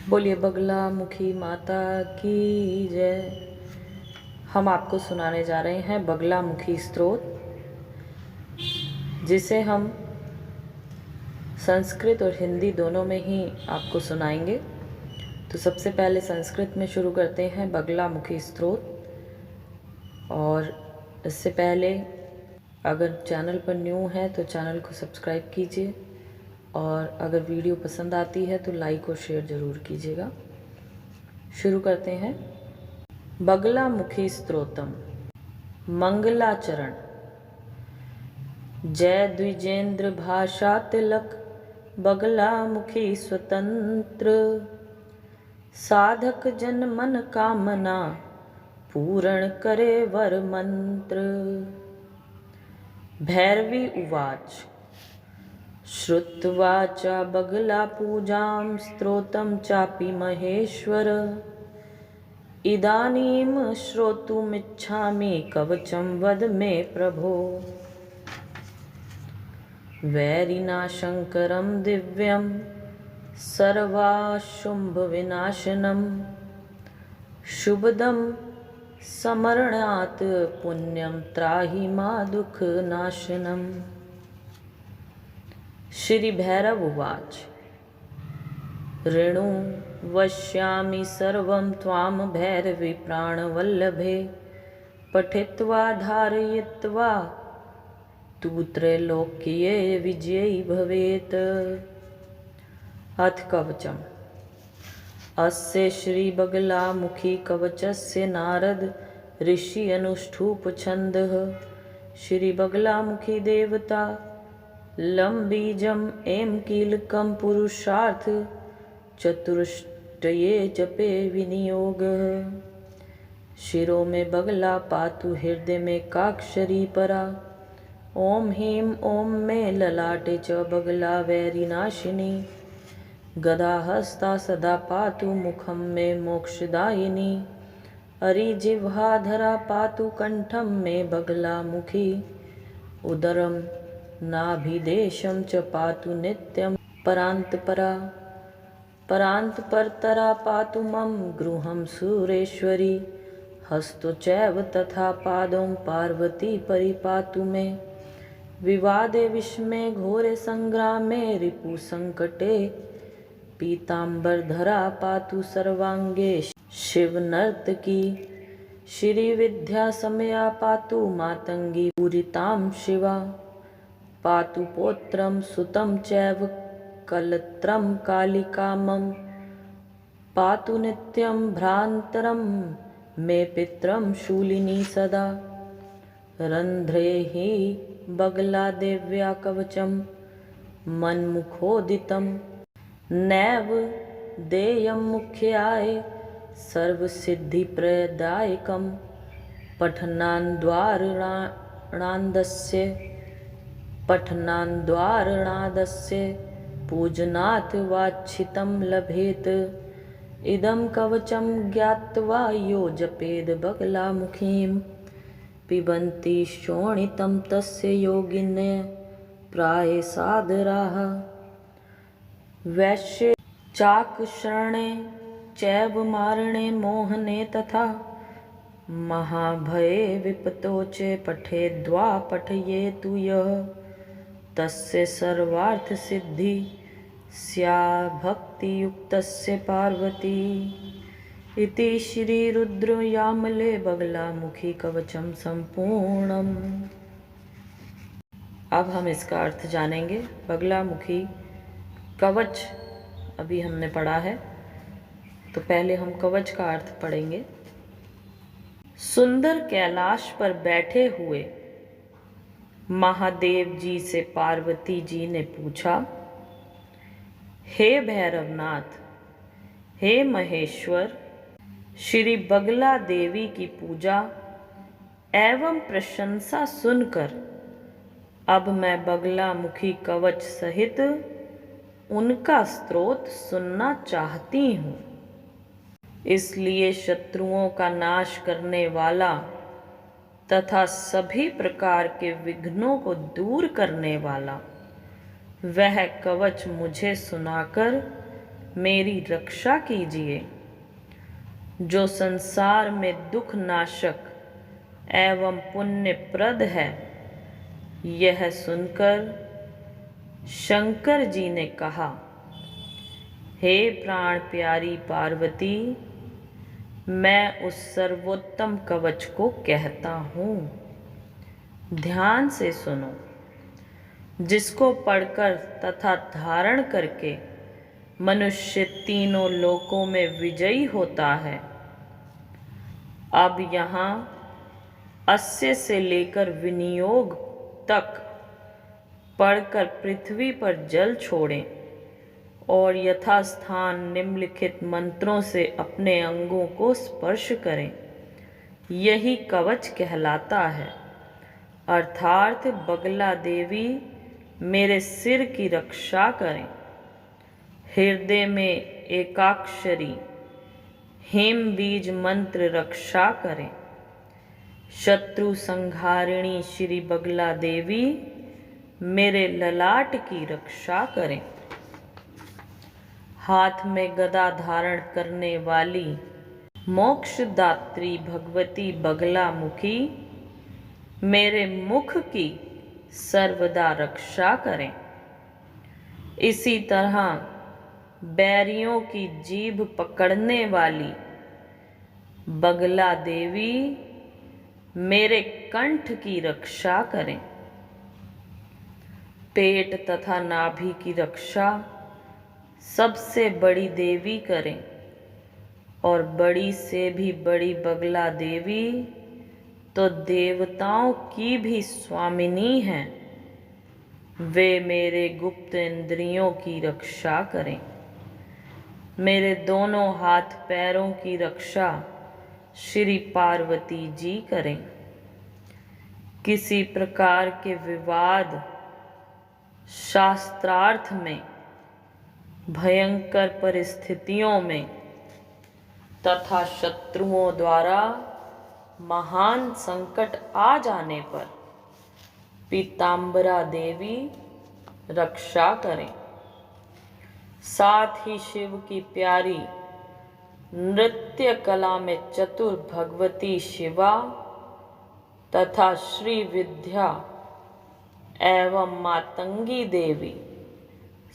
बोलिए बगला मुखी माता की जय। हम आपको सुनाने जा रहे हैं बगला मुखी स्तोत्र, जिसे हम संस्कृत और हिंदी दोनों में ही आपको सुनाएंगे। तो सबसे पहले संस्कृत में शुरू करते हैं बगला मुखी स्तोत्र। और इससे पहले अगर चैनल पर न्यू है तो चैनल को सब्सक्राइब कीजिए, और अगर वीडियो पसंद आती है तो लाइक और शेयर ज़रूर कीजिएगा। शुरू करते हैं। बगला मुखी स्तोत्रम। मंगलाचरण। जय द्विजेंद्र भाषा तिलक बगला मुखी स्वतंत्र, साधक जन मन कामना पूर्ण करे वर मंत्र। भैरवी उवाच। श्रुत्वा च बगला पूजां स्तोत्रं चापि महेश्वर, इदानीं श्रोतुमिच्छामि कवचं वद मे प्रभो। वैरिनाशंकरं दिव्यं सर्वाशुम्भविनाशनं, शुभदं समरणात् पुण्यं त्राहि मा दुःखनाशनम्। श्री भैरव उवाच। ऋणु वश्यामि सर्वं त्वां भैरवी प्राणवल्लभे, पठित्वा धारयित्वा तु त्रैलोक्ये विजयी भवेत्। अथ कवचम्। अस्य श्री बगला मुखी कवचस्य नारद ऋषि अनुष्ठुप छन्दः। श्री बगला मुखी देवता लंबीजम एम कीलकम पुरुषार्थ चतुष्टये जपे विनियोग। शिरो में बगला पातु हृदय में काक्षरी परा, ओम ह्रीं ओम में ललाटे च बगला वैरिनाशिनी, गदा हस्ता सदा पातु मुखम में मोक्षदायिनी, अरिजिह्वा धरा पातु कंठम में बगला मुखी, उदरम नाभिदेशं च पातु नित्यं परान्तपरा, परान्तपरतरा पातु मम गृहं सुरेश्वरी, हस्तो चैव तथा पादौ पार्वती परिपातु मे, विवादे विषमे घोरे संग्रामे रिपु संकटे, पीताम्बरधरा पातु सर्वांगे शिव नर्तकी, श्री विद्या समया पातु मातंगी पूरितां शिवा, पातु पौत्रं सुतं चैव कलत्रं कालिकामं, पातु नित्यं भ्रान्तरं मे पित्रं शूलिनी सदा। रंध्रे हि बगला देव्या कवचं मन्मुखोदितं, नैव देयं मुख्याय सर्वसिद्धिप्रदायकं, पठनान्द्वारणादस्य पूजनात् वाञ्छितं लभेत। इदं कवचं ज्ञात्वा यो जपेद बगलामुखीं, पिबन्ति शोणितं तस्य योगिन्यः प्राये सादराः। वैश्ये चाकर्षणे चैव मारणे मोहने तथा, महाभये विपतो च पठेद्वा पठयेतु यः, तस्य सर्वार्थसिद्धि स्याद्भक्तियुक्तस्य पार्वती। इति श्री रुद्रयामले बगलामुखी कवचम संपूर्णम। अब हम इसका अर्थ जानेंगे। बगलामुखी कवच अभी हमने पढ़ा है, तो पहले हम कवच का अर्थ पढ़ेंगे। सुंदर कैलाश पर बैठे हुए महादेव जी से पार्वती जी ने पूछा, हे भैरवनाथ, हे महेश्वर, श्री बगला देवी की पूजा एवं प्रशंसा सुनकर अब मैं बगला मुखी कवच सहित उनका स्तोत्र सुनना चाहती हूँ। इसलिए शत्रुओं का नाश करने वाला तथा सभी प्रकार के विघ्नों को दूर करने वाला वह कवच मुझे सुनाकर मेरी रक्षा कीजिए। जो संसार में दुख नाशक एवं पुण्यप्रद है। यह सुनकर शंकर जी ने कहा, हे प्राण प्यारी पार्वती, मैं उस सर्वोत्तम कवच को कहता हूँ। ध्यान से सुनो, जिसको पढ़कर तथा धारण करके मनुष्य तीनों लोकों में विजयी होता है। अब यहाँ अस्य से लेकर विनियोग तक पढ़कर पृथ्वी पर जल छोड़ें और यथास्थान निम्नलिखित मंत्रों से अपने अंगों को स्पर्श करें। यही कवच कहलाता है। अर्थात बगला देवी मेरे सिर की रक्षा करें। हृदय में एकाक्षरी हेम बीज मंत्र रक्षा करें। शत्रु संहारिणी श्री बगला देवी मेरे ललाट की रक्षा करें। हाथ में गदा धारण करने वाली मोक्षदात्री भगवती बगला मुखी मेरे मुख की सर्वदा रक्षा करें। इसी तरह बैरियों की जीभ पकड़ने वाली बगला देवी मेरे कंठ की रक्षा करें। पेट तथा नाभि की रक्षा सबसे बड़ी देवी करें और बड़ी से भी बड़ी बगला देवी तो देवताओं की भी स्वामिनी हैं। वे मेरे गुप्त इंद्रियों की रक्षा करें। मेरे दोनों हाथ पैरों की रक्षा श्री पार्वती जी करें। किसी प्रकार के विवाद शास्त्रार्थ में, भयंकर परिस्थितियों में तथा शत्रुओं द्वारा महान संकट आ जाने पर पीतांबरा देवी रक्षा करें। साथ ही शिव की प्यारी नृत्य कला में चतुर भगवती शिवा तथा श्री विद्या एवं मातंगी देवी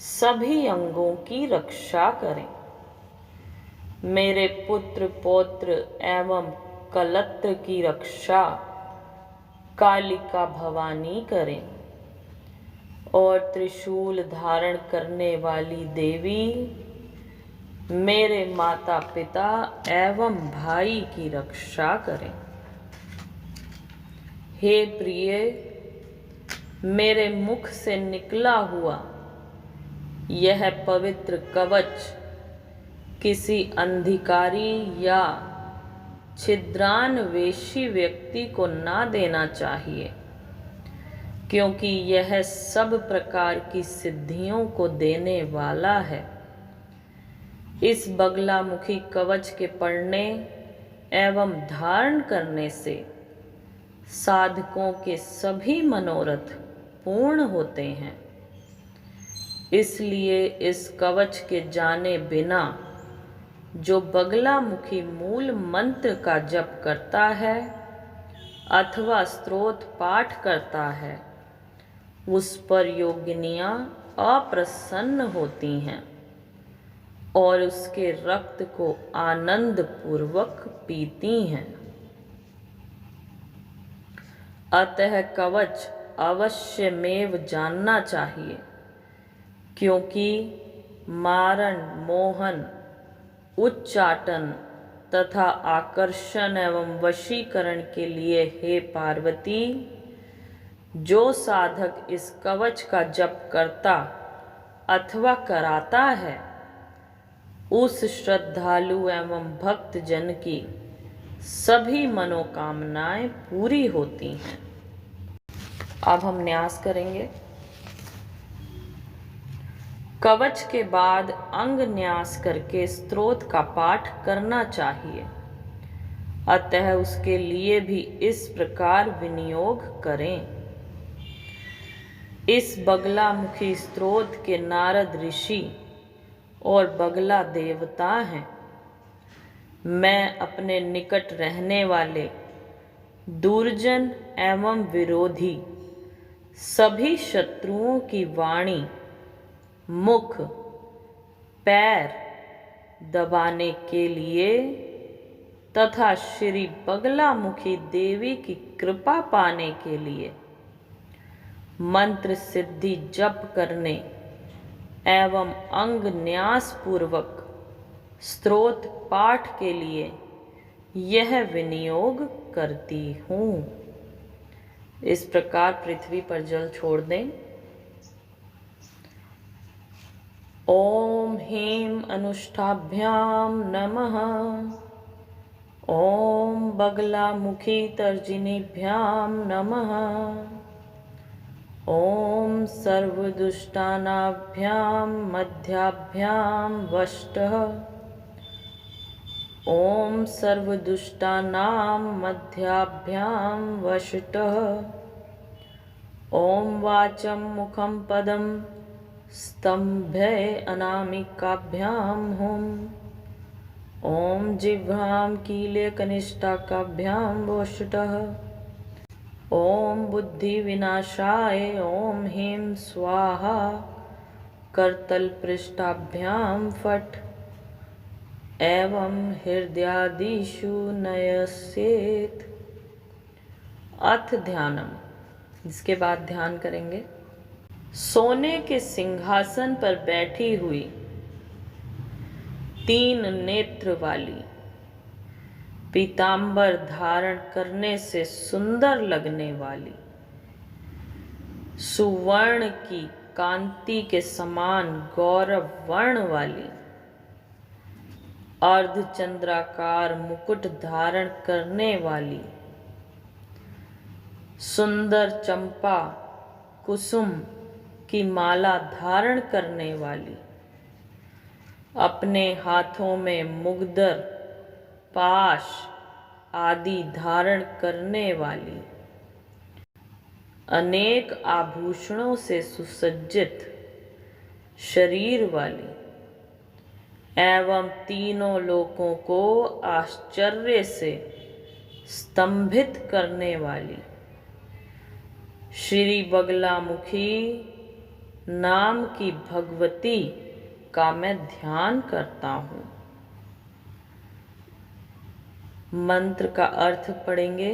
सभी अंगों की रक्षा करें। मेरे पुत्र पौत्र एवं कलत्र की रक्षा कालिका भवानी करें और त्रिशूल धारण करने वाली देवी मेरे माता पिता एवं भाई की रक्षा करें। हे प्रिय, मेरे मुख से निकला हुआ यह पवित्र कवच किसी अंधिकारी या छिद्रान्वेषी व्यक्ति को ना देना चाहिए, क्योंकि यह सब प्रकार की सिद्धियों को देने वाला है। इस बगलामुखी कवच के पढ़ने एवं धारण करने से साधकों के सभी मनोरथ पूर्ण होते हैं। इसलिए इस कवच के जाने बिना जो बगलामुखी मूल मंत्र का जप करता है अथवा स्तोत्र पाठ करता है, उस पर योगिनियाँ अप्रसन्न होती हैं और उसके रक्त को आनंद पूर्वक पीती हैं। अतः कवच अवश्यमेव जानना चाहिए, क्योंकि मारण, मोहन, उच्चाटन तथा आकर्षण एवं वशीकरण के लिए हे पार्वती, जो साधक इस कवच का जप करता अथवा कराता है, उस श्रद्धालु एवं भक्त जन की सभी मनोकामनाएं पूरी होती हैं। अब हम न्यास करेंगे। कवच के बाद अंग न्यास करके स्तोत्र का पाठ करना चाहिए, अतः उसके लिए भी इस प्रकार विनियोग करें। इस बगलामुखी स्तोत्र के नारद ऋषि और बगला देवता हैं। मैं अपने निकट रहने वाले दुर्जन एवं विरोधी सभी शत्रुओं की वाणी, मुख, पैर दबाने के लिए तथा श्री बगलामुखी देवी की कृपा पाने के लिए मंत्र सिद्धि जप करने एवं अंग न्यास पूर्वक स्तोत्र पाठ के लिए यह विनियोग करती हूँ। इस प्रकार पृथ्वी पर जल छोड़ दें। ओम ह्रीं अनुष्ठाभ्याम नमः। ओम बगलामुखी तर्जिनीभ्याम नमः। ओम सर्वदुष्टानाभ्याम मध्याभ्याम वष्टः। ओम सर्वदुष्टानां मध्याभ्यां वषटः। ओम वाचं मुखं पदं स्तंभे अनामिकाभ्यां हुम्। ओम जिह्वां कीले कनिष्ठाकाभ्यां वषटः। ओम बुद्धि विनाशाय ओम ह्रीं स्वाहा करतलपृष्ठाभ्यां फट्। एवं हृदयादिषु नयस्येत्। अथ ध्यानम। इसके बाद ध्यान करेंगे। सोने के सिंहासन पर बैठी हुई 3 नेत्र वाली, पीतांबर धारण करने से सुंदर लगने वाली, सुवर्ण की कांति के समान गौरव वर्ण वाली, अर्धचंद्राकार मुकुट धारण करने वाली, सुंदर चंपा कुसुम की माला धारण करने वाली, अपने हाथों में मुगदर, पाश आदि धारण करने वाली, अनेक आभूषणों से सुसज्जित शरीर वाली एवं तीनों लोकों को आश्चर्य से स्तंभित करने वाली श्री बगलामुखी नाम की भगवती का मैं ध्यान करता हूँ। मंत्र का अर्थ पढ़ेंगे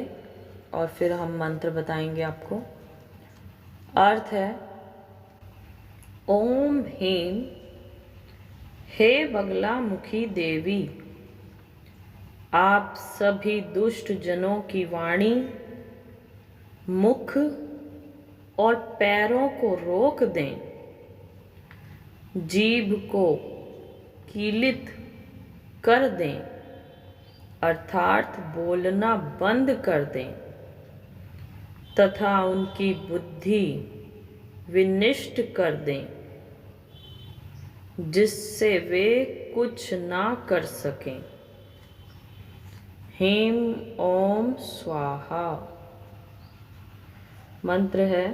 और फिर हम मंत्र बताएंगे आपको। अर्थ है, ओम ह्रीं, हे बगलामुखी देवी, आप सभी दुष्ट जनों की वाणी, मुख और पैरों को रोक दें, जीभ को कीलित कर दें, अर्थात बोलना बंद कर दें तथा उनकी बुद्धि विनिष्ट कर दें, जिससे वे कुछ ना कर सकें। ह्रीं ओम स्वाहा। मंत्र है,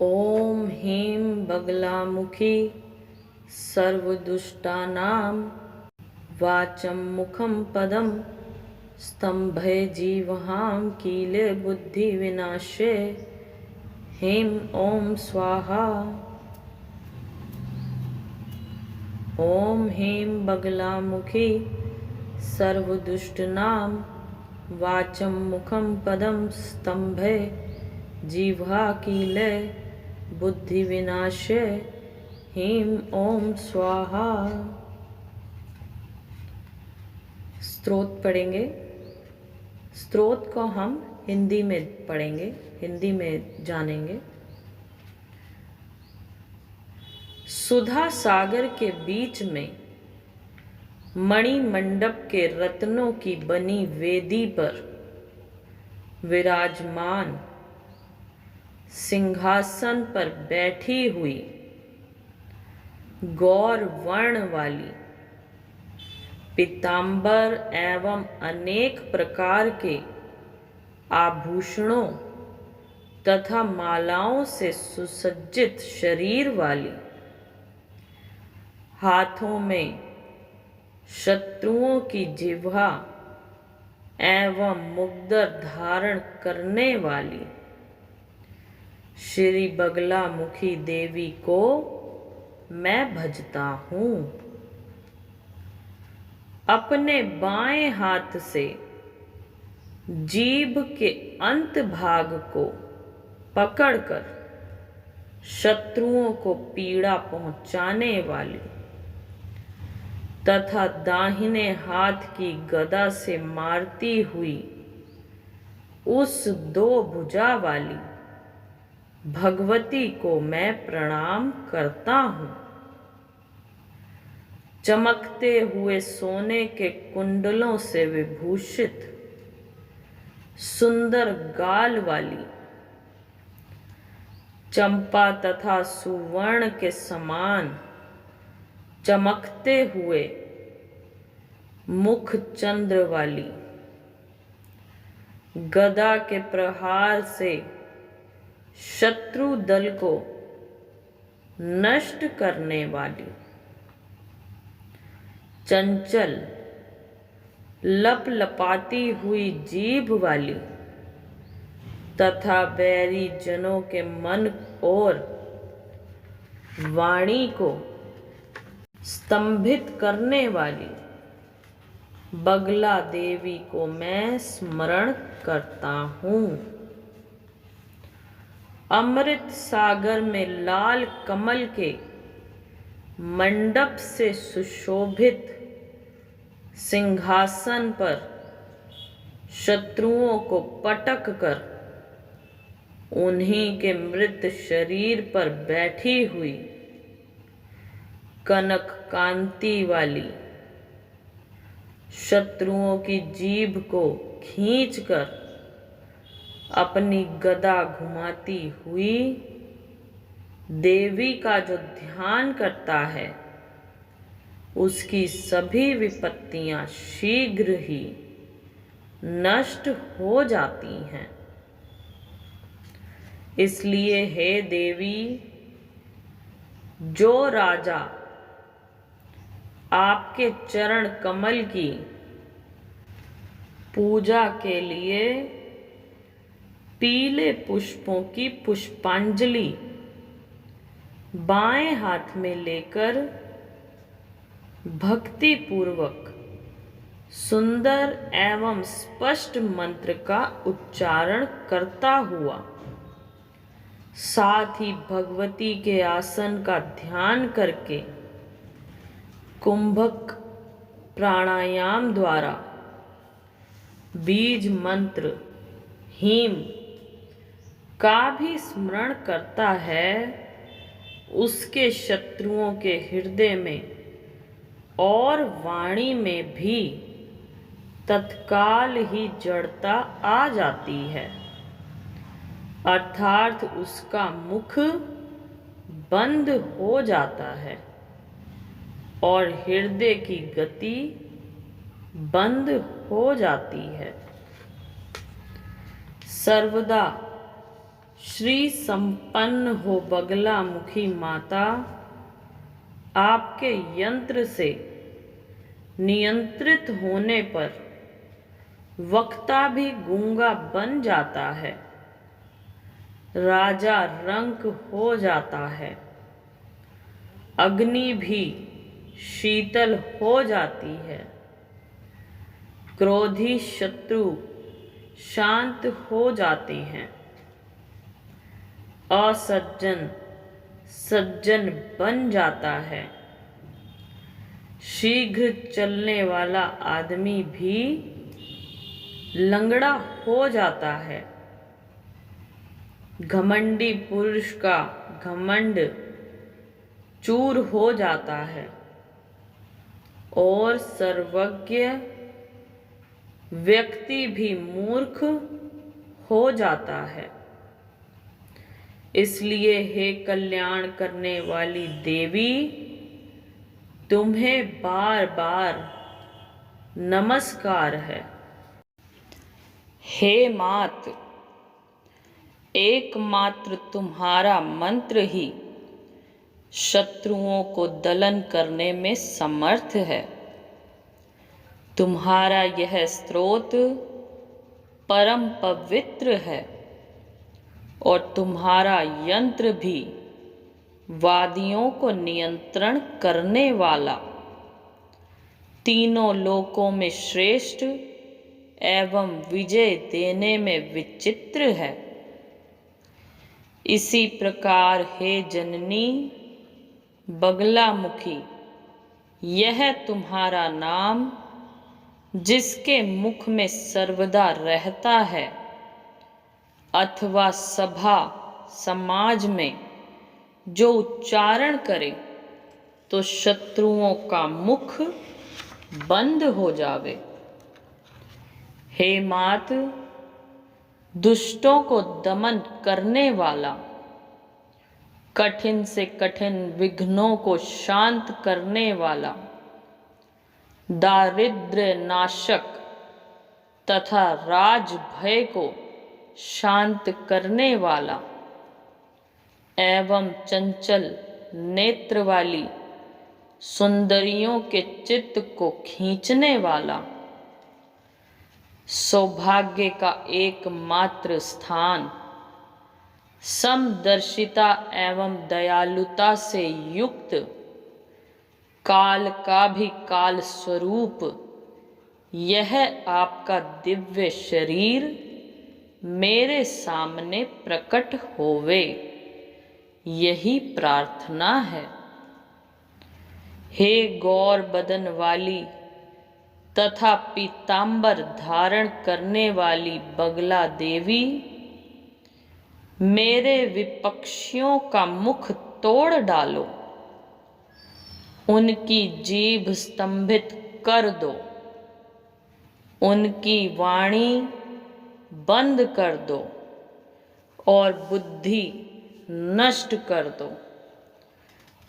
ओम ह्रीं बगलामुखी सर्वदुष्टानां वाचं मुखं पदं स्तंभे जीवहां कीले बुद्धि विनाशे। ह्रीं ओम स्वाहा। ओम ह्रीं बगलामुखी सर्वदुष्टानां वाचं मुखं पदं स्तंभे जिह्वा कीले बुद्धि विनाशे। ह्रीं ओम स्वाहा। स्तोत्र पढ़ेंगे। स्तोत्र को हम हिंदी में पढ़ेंगे, हिंदी में जानेंगे। सुधा सागर के बीच में मणि मंडप के रत्नों की बनी वेदी पर विराजमान, सिंहासन पर बैठी हुई, गौर वर्ण वाली, पीतांबर एवं अनेक प्रकार के आभूषणों तथा मालाओं से सुसज्जित शरीर वाली हाथों में शत्रुओं की जिह्वा एवं मुग्दर धारण करने वाली श्री बगलामुखी देवी को मैं भजता हूँ। अपने बाएं हाथ से जीभ के अंत भाग को पकड़कर शत्रुओं को पीड़ा पहुंचाने वाली तथा दाहिने हाथ की गदा से मारती हुई उस दो भुजा वाली भगवती को मैं प्रणाम करता हूँ। चमकते हुए सोने के कुंडलों से विभूषित सुंदर गाल वाली, चंपा तथा सुवर्ण के समान चमकते हुए मुख चंद्र वाली, गदा के प्रहार से शत्रु दल को नष्ट करने वाली, चंचल लपलपाती हुई जीभ वाली तथा बैरी जनों के मन और वाणी को स्तंभित करने वाली बगला देवी को मैं स्मरण करता हूँ। अमृत सागर में लाल कमल के मंडप से सुशोभित सिंहासन पर शत्रुओं को पटक कर उन्हीं के मृत शरीर पर बैठी हुई कनक कांति वाली, शत्रुओं की जीभ को खींचकर अपनी गदा घुमाती हुई देवी का जो ध्यान करता है उसकी सभी विपत्तियां शीघ्र ही नष्ट हो जाती हैं। इसलिए हे देवी, जो राजा आपके चरण कमल की पूजा के लिए पीले पुष्पों की पुष्पांजलि बाएं हाथ में लेकर भक्ति पूर्वक सुंदर एवं स्पष्ट मंत्र का उच्चारण करता हुआ साथ ही भगवती के आसन का ध्यान करके कुंभक प्राणायाम द्वारा बीज मंत्र हीम का भी स्मरण करता है, उसके शत्रुओं के हृदय में और वाणी में भी तत्काल ही जड़ता आ जाती है, अर्थात उसका मुख बंद हो जाता है और हृदय की गति बंद हो जाती है। सर्वदा श्री संपन्न हो बगलामुखी माता, आपके यंत्र से नियंत्रित होने पर वक्ता भी गूंगा बन जाता है, राजा रंक हो जाता है, अग्नि भी शीतल हो जाती है, क्रोधी शत्रु शांत हो जाते हैं, असज्जन सज्जन बन जाता है, शीघ्र चलने वाला आदमी भी लंगड़ा हो जाता है, घमंडी पुरुष का घमंड चूर हो जाता है और सर्वज्ञ व्यक्ति भी मूर्ख हो जाता है। इसलिए हे कल्याण करने वाली देवी, तुम्हें बार बार नमस्कार है। हे मात, एकमात्र तुम्हारा मंत्र ही शत्रुओं को दलन करने में समर्थ है। तुम्हारा यह स्तोत्र परम पवित्र है और तुम्हारा यंत्र भी वादियों को नियंत्रण करने वाला, तीनों लोकों में श्रेष्ठ एवं विजय देने में विचित्र है। इसी प्रकार हे जननी बगलामुखी, यह तुम्हारा नाम जिसके मुख में सर्वदा रहता है अथवा सभा समाज में जो उच्चारण करे तो शत्रुओं का मुख बंद हो जावे। हे मात, दुष्टों को दमन करने वाला, कठिन से कठिन विघ्नों को शांत करने वाला, दारिद्र्य नाशक तथा राज भय को शांत करने वाला एवं चंचल नेत्र वाली सुंदरियों के चित्त को खींचने वाला, सौभाग्य का एकमात्र स्थान, समदर्शिता एवं दयालुता से युक्त, काल का भी काल स्वरूप यह आपका दिव्य शरीर मेरे सामने प्रकट होवे, यही प्रार्थना है। हे गौर बदन वाली तथा पीतांबर धारण करने वाली बगला देवी, मेरे विपक्षियों का मुख तोड़ डालो, उनकी जीभ स्तंभित कर दो, उनकी वाणी बंद कर दो और बुद्धि नष्ट कर दो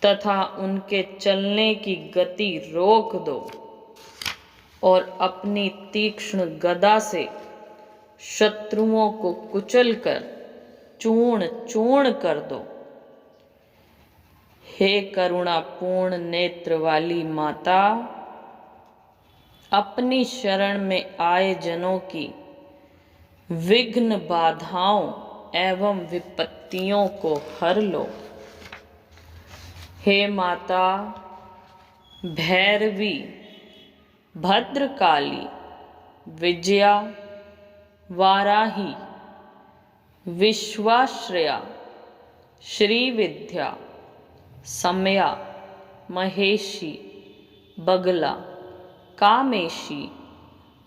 तथा उनके चलने की गति रोक दो और अपनी तीक्ष्ण गदा से शत्रुओं को कुचलकर चूर्ण चूर्ण कर दो। हे करुणापूर्ण नेत्र वाली माता, अपनी शरण में आए जनों की विघ्न बाधाओं एवं विपत्तियों को हर लो। हे माता भैरवी, भद्रकाली, विजया, वाराही, विश्वाश्रया, श्रीविद्या, समया, महेशी, बगला, कामेशी,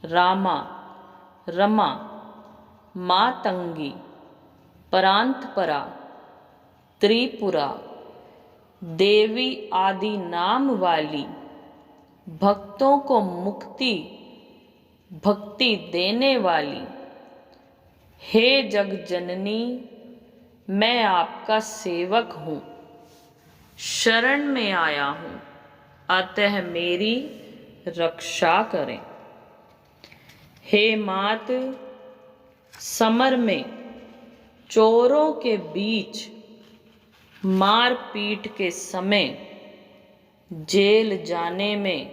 रामा, रमा, मातंगी, परांतपरा, त्रिपुरा, देवी आदि नाम वाली, भक्तों को मुक्ति भक्ति देने वाली, हे जग जननी, मैं आपका सेवक हूँ, शरण में आया हूँ, अतः मेरी रक्षा करें। हे मात, समर में चोरों के बीच मारपीट के समय, जेल जाने में,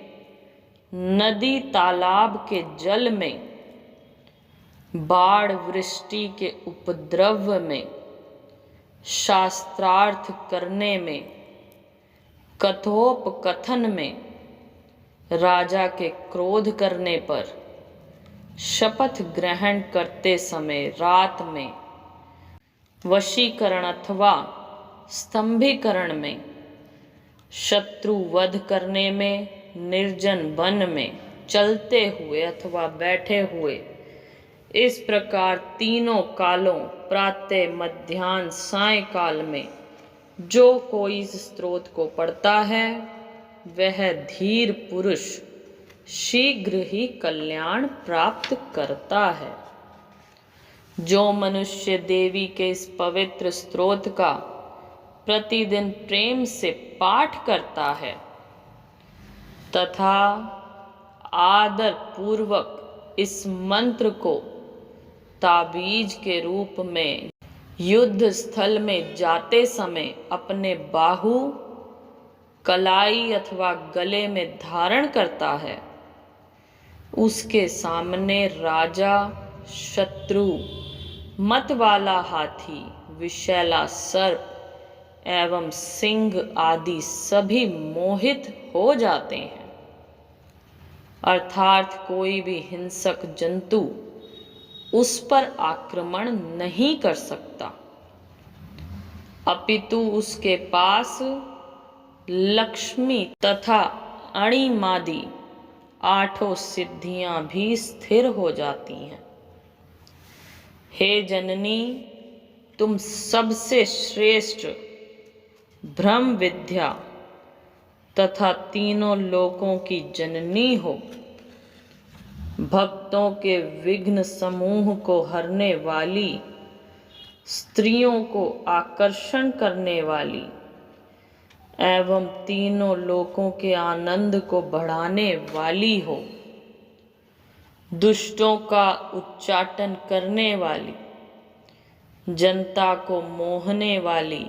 नदी तालाब के जल में, बाढ़ वृष्टि के उपद्रव में, शास्त्रार्थ करने में, कथोपकथन में, राजा के क्रोध करने पर, शपथ ग्रहण करते समय रात में, वशीकरण अथवा स्तंभीकरण में, शत्रु वध करने में, निर्जन वन में चलते हुए अथवा बैठे हुए, इस प्रकार तीनों कालों प्रातः मध्याह्न सायंकाल में जो कोई इस स्तोत्र को पढ़ता है वह धीर पुरुष शीघ्र ही कल्याण प्राप्त करता है। जो मनुष्य देवी के इस पवित्र स्तोत्र का प्रतिदिन प्रेम से पाठ करता है तथा आदर पूर्वक इस मंत्र को ताबीज के रूप में युद्ध स्थल में जाते समय अपने बाहु कलाई अथवा गले में धारण करता है, उसके सामने राजा, शत्रु, मत वाला हाथी, विषैला सर्प एवं सिंह आदि सभी मोहित हो जाते हैं। अर्थात कोई भी हिंसक जंतु उस पर आक्रमण नहीं कर सकता, अपितु उसके पास लक्ष्मी तथा अणिमादि 8 सिद्धियां भी स्थिर हो जाती हैं। हे जननी, तुम सबसे श्रेष्ठ ब्रह्म विद्या तथा तीनों लोकों की जननी हो। भक्तों के विघ्न समूह को हरने वाली, स्त्रियों को आकर्षण करने वाली एवं तीनों लोकों के आनंद को बढ़ाने वाली हो। दुष्टों का उच्चाटन करने वाली, जनता को मोहने वाली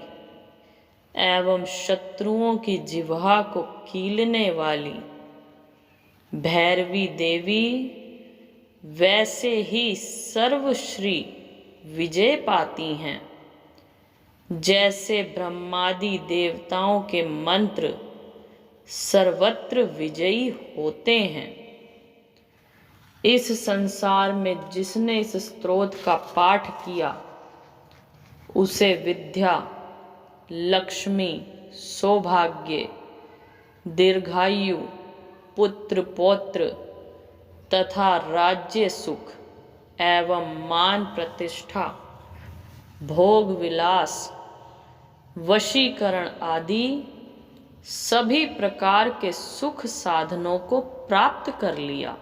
एवं शत्रुओं की जिह्वा को कीलने वाली भैरवी देवी वैसे ही सर्वश्री विजय पाती हैं, जैसे ब्रह्मादि देवताओं के मंत्र सर्वत्र विजयी होते हैं। इस संसार में जिसने इस स्तोत्र का पाठ किया, उसे विद्या, लक्ष्मी, सौभाग्य, दीर्घायु, पुत्र पौत्र तथा राज्य सुख एवं मान प्रतिष्ठा, भोग विलास, वशीकरण आदि सभी प्रकार के सुख साधनों को प्राप्त कर लिया।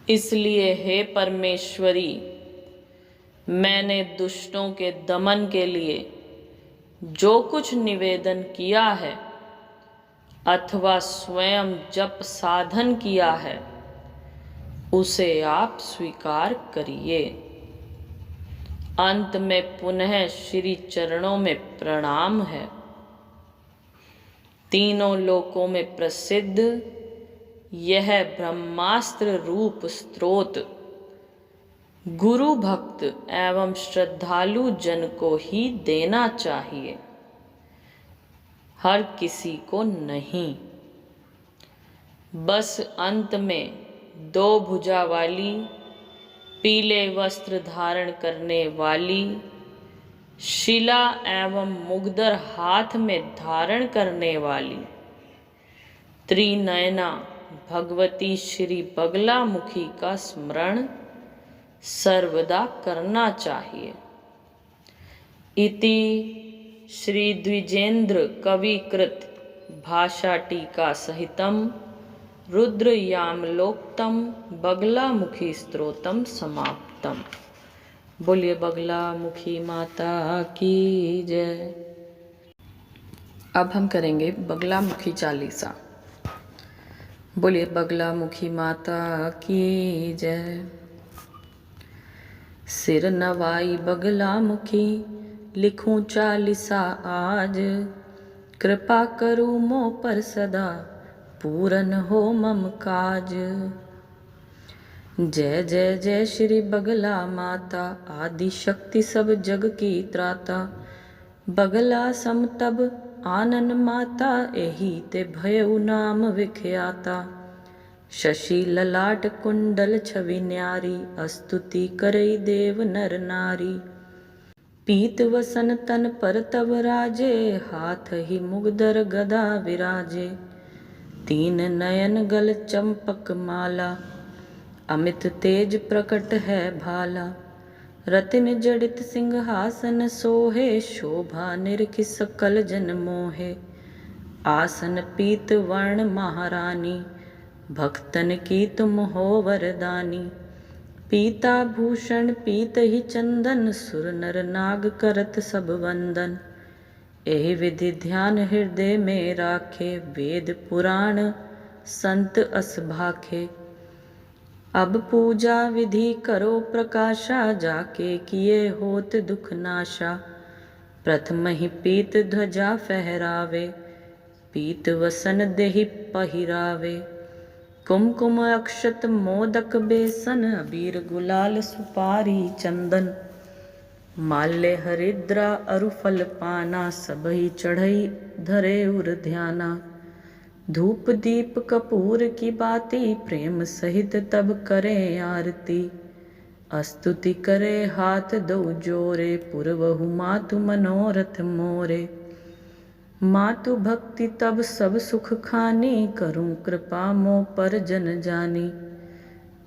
इसलिए हे परमेश्वरी, मैंने दुष्टों के दमन के लिए जो कुछ निवेदन किया है अथवा स्वयं जप साधन किया है, उसे आप स्वीकार करिए। अंत में पुनः श्री चरणों में प्रणाम है। तीनों लोकों में प्रसिद्ध यह ब्रह्मास्त्र रूप स्तोत्र गुरु भक्त एवं श्रद्धालु जन को ही देना चाहिए, हर किसी को नहीं। बस अंत में 2 भुजा वाली, पीले वस्त्र धारण करने वाली, शिला एवं मुग्दर हाथ में धारण करने वाली त्रिनयना भगवती श्री बगलामुखी का स्मरण सर्वदा करना चाहिए। इति श्री द्विजेंद्र कविकृत भाषा टीका सहितम रुद्र यामलोक्तम बगलामुखी स्तोत्रम समाप्तम। बोलिए बगलामुखी माता की जय। अब हम करेंगे बगलामुखी चालीसा। बोलिए बगलामुखी माता की जय। सिर नवाई बगलामुखी लिखूं चालीसा आज, कृपा करूं मों पर सदा पूरन हो मम काज। जय जय जय श्री बगला माता, आदि शक्ति सब जग की त्राता। बगला सम तब आनन माता, एही ते भयउ नाम विख्याता। शशि ललाट कुंडल छवि न्यारी, स्तुति करई देव नर नारी। पीत वसन तन पर तब राजे, हाथ ही मुगदर गदा विराजे। 3 नयन गल चंपक माला, अमित तेज प्रकट है भाला। रतिन जड़ित सिंहासन सोहे, शोभा निरखि सकल जन मोहे। आसन पीत वर्ण महारानी, भक्तन की तुम हो वरदानी। पीता भूषण पीत ही चंदन, सुर नर नाग करत सब वंदन। एहि विधि ध्यान हृदय में राखे, वेद पुराण संत अस भाखे। अब पूजा विधि करो प्रकाशा, जाके किए होत दुख नाशा। प्रथम ही पीत ध्वजा फहरावे, पीत वसन देहि पहिरावे। कुमकुम अक्षत मोदक बेसन, अबीर गुलाल सुपारी चंदन। माल्य हरिद्रा अरु फल पाना, सबहि चढ़ई धरे उर ध्याना। धूप दीप कपूर की बाती, प्रेम सहित तब करे आरती। स्तुति करे हाथ दो जोरे, पुरवहु मातु मनोरथ मोरे। मातु भक्ति तब सब सुख खानी, करूं कृपा मोह पर जन जानी।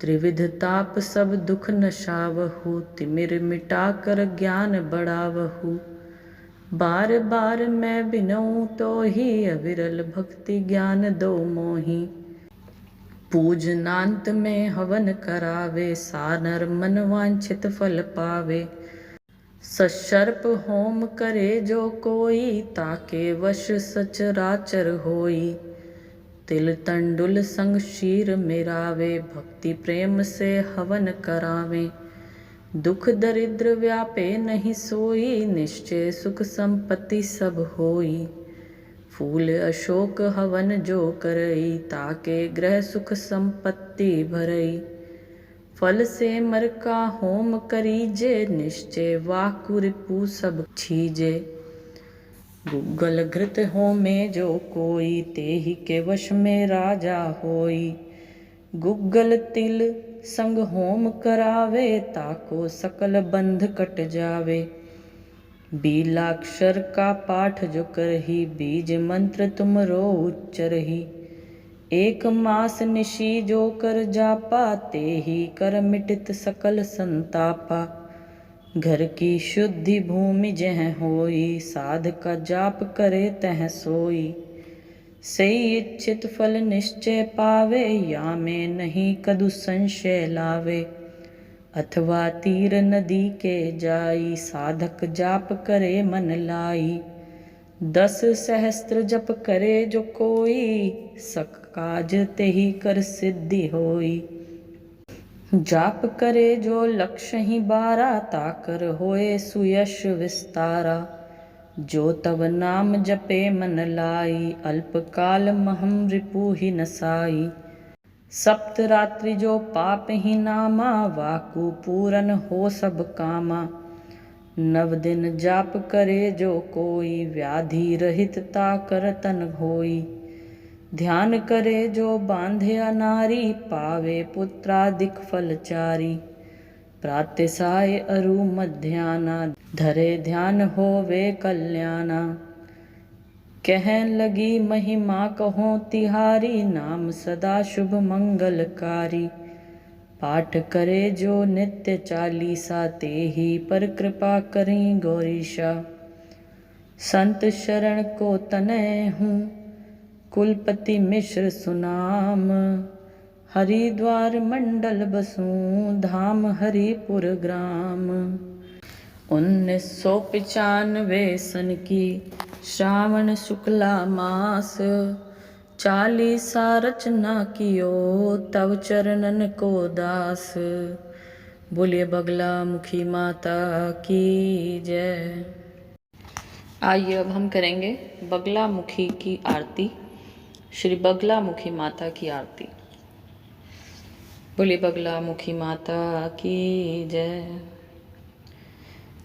त्रिविध ताप सब दुख नशावहु, तिमिर मिटा कर ज्ञान बढ़ावहु। बार बार मैं बिनऊं तो ही, अविरल भक्ति ज्ञान दो मोहि। पूजनांत में हवन करावे, सानर मन वांछित फल पावे। सशर्प होम करे जो कोई, ताके वश सचराचर होई। तिल तंडुल संग शीर मिरावे, भक्ति प्रेम से हवन करावे। दुख दरिद्र व्यापे नहीं सोई, निश्चय सुख संपत्ति सब होई। फूल अशोक हवन जो करई, ताके ग्रह सुख संपत्ति भरई। फल से मर का होम करीजे, निश्चय वाकु रिपु सब छीजे। गुग्गल घृत होमे जो कोई, तेहि के वश में राजा होई। गुग्गल तिल संग होम करावे, ताको सकल बंध कट जावे। बीलाक्षर का पाठ जो करही, बीज मंत्र तुम रो उच्चरही। एक मास निशी जो कर जापा, तेहि कर मिटित सकल संतापा। घर की शुद्धि भूमि जह होई, साध का जाप करे तह सोई। सही इच्छित फल निश्चय पावे, या में नहीं कदु संशय लावे। अथवा तीर नदी के जाई, साधक जाप करे मन लाई। 10 सहस्त्र जप करे जो कोई, सक काज तेहि कर सिद्धि होई। जाप करे जो लक्ष्य ही 12, ताकर होए सुयश विस्तारा। जो तब नाम जपे मन लाई, अल्प काल महम रिपु ही नसाई। सप्त रात्रि जो पाप ही नामा, वाकु पूरन हो सब कामा। 9 दिन जाप करे जो कोई, व्याधि रहित ताकर तन होई। ध्यान करे जो बांध्या नारी, पावे पुत्रादिक फल चारी। प्रातसाय अरु मध्याना, धरे ध्यान होवे कल्याणा। कहन लगी महिमा कहो तिहारी, नाम सदा शुभ मंगलकारी। पाठ करे जो नित्य चालीसा, तेहि पर कृपा करी गौरीशा। संत शरण को तनय हूँ, कुलपति मिश्र सुनाम। हरिद्वार मंडल बसूं, धाम हरिपुर ग्राम। 1995 सन की श्रावण शुक्ला मास, 40 रचना कियो, तव चरणन को दास। बोलिए बगला मुखी माता की जय। आइए अब हम करेंगे बगला मुखी की आरती, श्री बगला मुखी माता की आरती। बोलिए बगला मुखी माता की जय।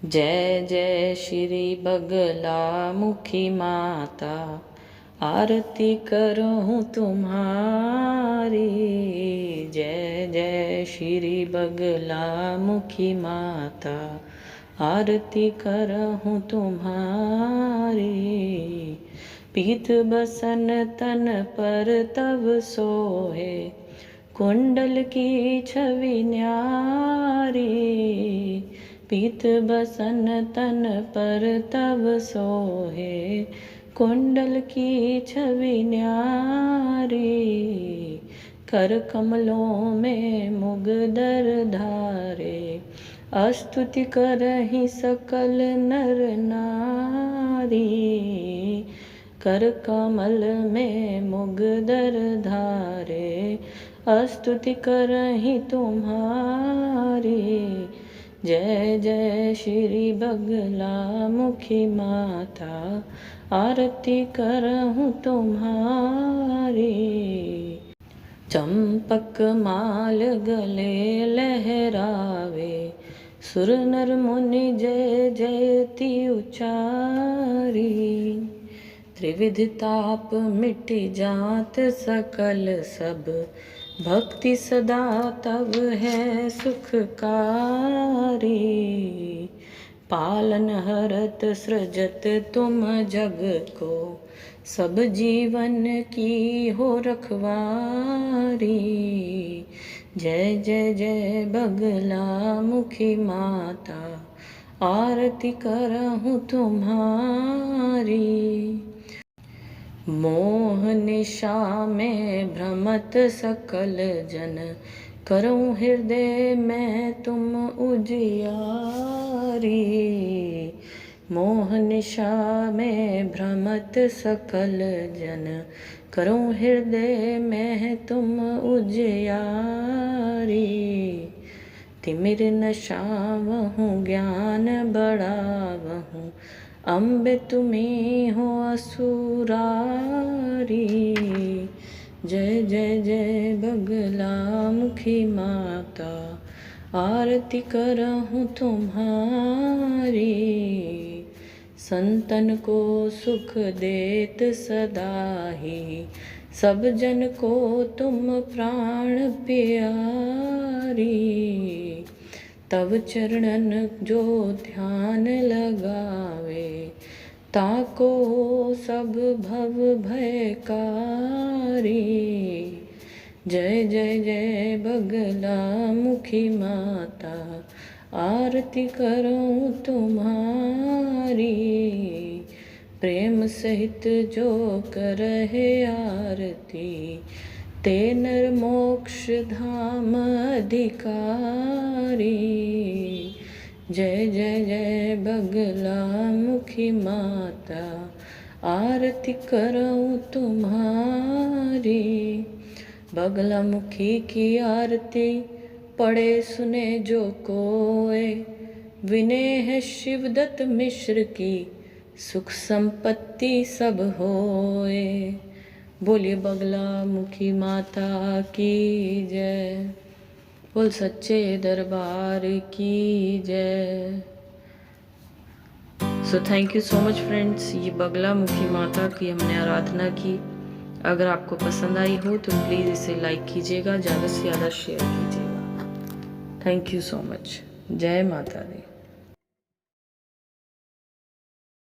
जय जय श्री बगला मुखी माता, आरती करूं तुम्हारी। जय जय श्री बगला मुखी माता, आरती करहूँ तुम्हारी। पीत बसन तन पर तब सोहे, कुंडल की छवि न्यारी। पीत बसन तन पर तब सोहे, कुंडल की छवि न्यारी। कर कमलों में मुगदर धारे, स्तुति करहि सकल नर नारी। कर कमल में मुगदर धारे, स्तुति करहि तुम्हारी। जय जय श्री बगला मुखी माता, आरती करहूँ तुम्हारी। चंपक माल गले लहरावे, सुर नर मुनि जय जयति उचारी। त्रिविध ताप मिट जात सकल सब, भक्ति सदा तब है सुखकारी। पालन हरत सृजत तुम जग को, सब जीवन की हो रखवारी। जय जय जय बगला मुखी माता, आरती करहूँ तुम्हारी। मोह निशा में भ्रमत सकल जन, करूँ हृदय में तुम उजियारी। मोह निशा में भ्रमत सकल जन, करूँ हृदय में तुम उजियारी। तिमिर नशावहूँ ज्ञान बढ़ावहूँ, अम्बे तुम्ही हो असुरारी। जय जय जय बगला मुखी माता, आरती करहूँ तुम्हारी। संतन को सुख देत सदा ही, सब जन को तुम प्राण प्यारी। तब चरणन जो ध्यान लगावे, ताको सब भव भयकारी। जय जय जय बगला मुखी माता, आरती करूँ तुम्हारी। प्रेम सहित जो करहे आरती, ते नर मोक्ष धाम अधिकारी। जय जय जय बगला मुखी माता, आरती करूँ तुम्हारी। बगला मुखी की आरती पढ़े सुने जो कोय, विनय है शिवदत्त मिश्र की, सुख संपत्ति सब होए। बोलिए बगला मुखी माता की जय, बोल सच्चे दरबार की जय। So thank you so much friends, ये बगला मुखी माता की हमने आराधना की। अगर आपको पसंद आई हो तो प्लीज़ इसे लाइक कीजिएगा, ज़्यादा से ज़्यादा शेयर कीजिएगा। Thank you so much. जय माता दी।